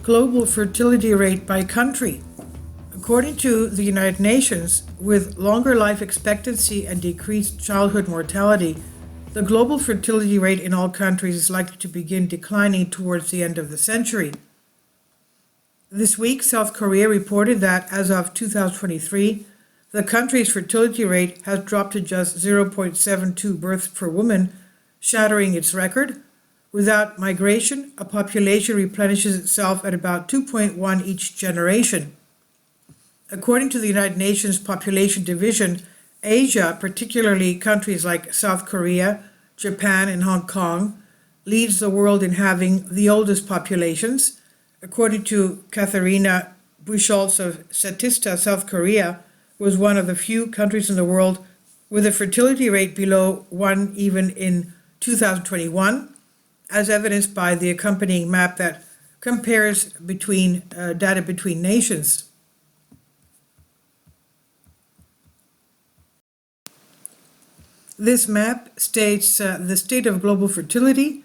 global fertility rate by country. According to the United Nations, with longer life expectancy and decreased childhood mortality, the global fertility rate in all countries is likely to begin declining towards the end of the century. This week, South Korea reported that as of 2023, the country's fertility rate has dropped to just 0.72 births per woman, shattering its record. Without migration, a population replenishes itself at about 2.1 each generation. According to the United Nations Population Division, Asia, particularly countries like South Korea, Japan, and Hong Kong, leads the world in having the oldest populations. According to Katharina Buchholz of Statista, South Korea was one of the few countries in the world with a fertility rate below 1 even in 2021, as evidenced by the accompanying map that compares data between nations. This map states the state of global fertility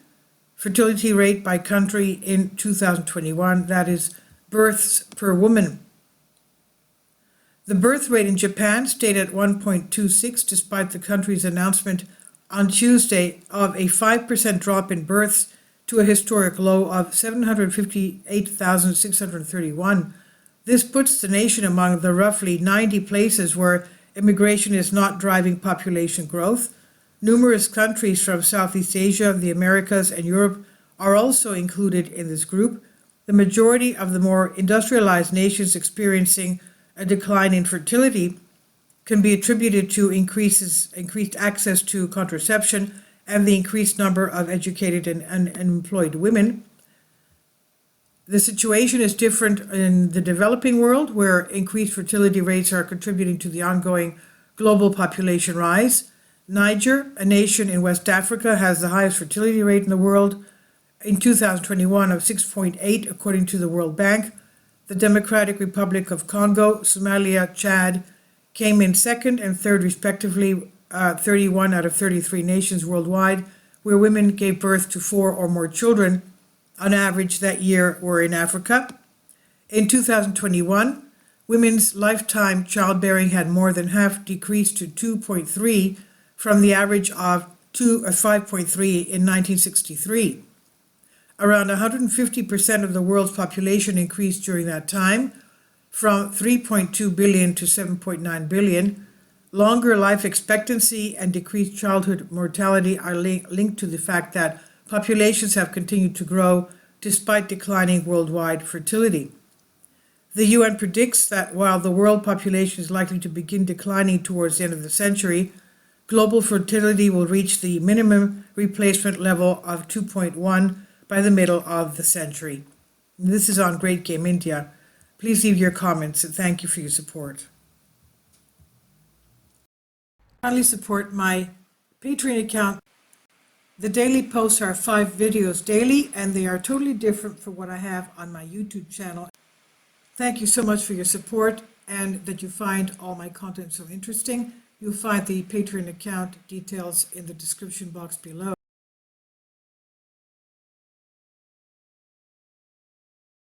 rate by country in 2021, that is, births per woman. The birth rate in Japan stayed at 1.26 despite the country's announcement on Tuesday of a 5% drop in births to a historic low of 758,631. This puts the nation among the roughly 90 places where immigration is not driving population growth. Numerous countries from Southeast Asia, the Americas, and Europe are also included in this group. The majority of the more industrialized nations experiencing a decline in fertility can be attributed to increased access to contraception and the increased number of educated and unemployed women. The situation is different in the developing world, where increased fertility rates are contributing to the ongoing global population rise. Niger, a nation in West Africa, has the highest fertility rate in the world in 2021 of 6.8, according to the World Bank. The Democratic Republic of Congo, Somalia, Chad came in second and third, respectively, 31 out of 33 nations worldwide, where women gave birth to 4 or more children on average that year were in Africa. In 2021, women's lifetime childbearing had more than half decreased to 2.3 from the average of 5.3 in 1963. Around 150% of the world's population increased during that time, from 3.2 billion to 7.9 billion. Longer life expectancy and decreased childhood mortality are linked to the fact that populations have continued to grow despite declining worldwide fertility. The UN predicts that while the world population is likely to begin declining towards the end of the century, global fertility will reach the minimum replacement level of 2.1 by the middle of the century. This is on Great Game India. Please leave your comments and thank you for your support. Kindly support my Patreon account. The daily posts are 5 videos daily, and they are totally different from what I have on my YouTube channel. Thank you so much for your support and that you find all my content so interesting. You'll find the Patreon account details in the description box below.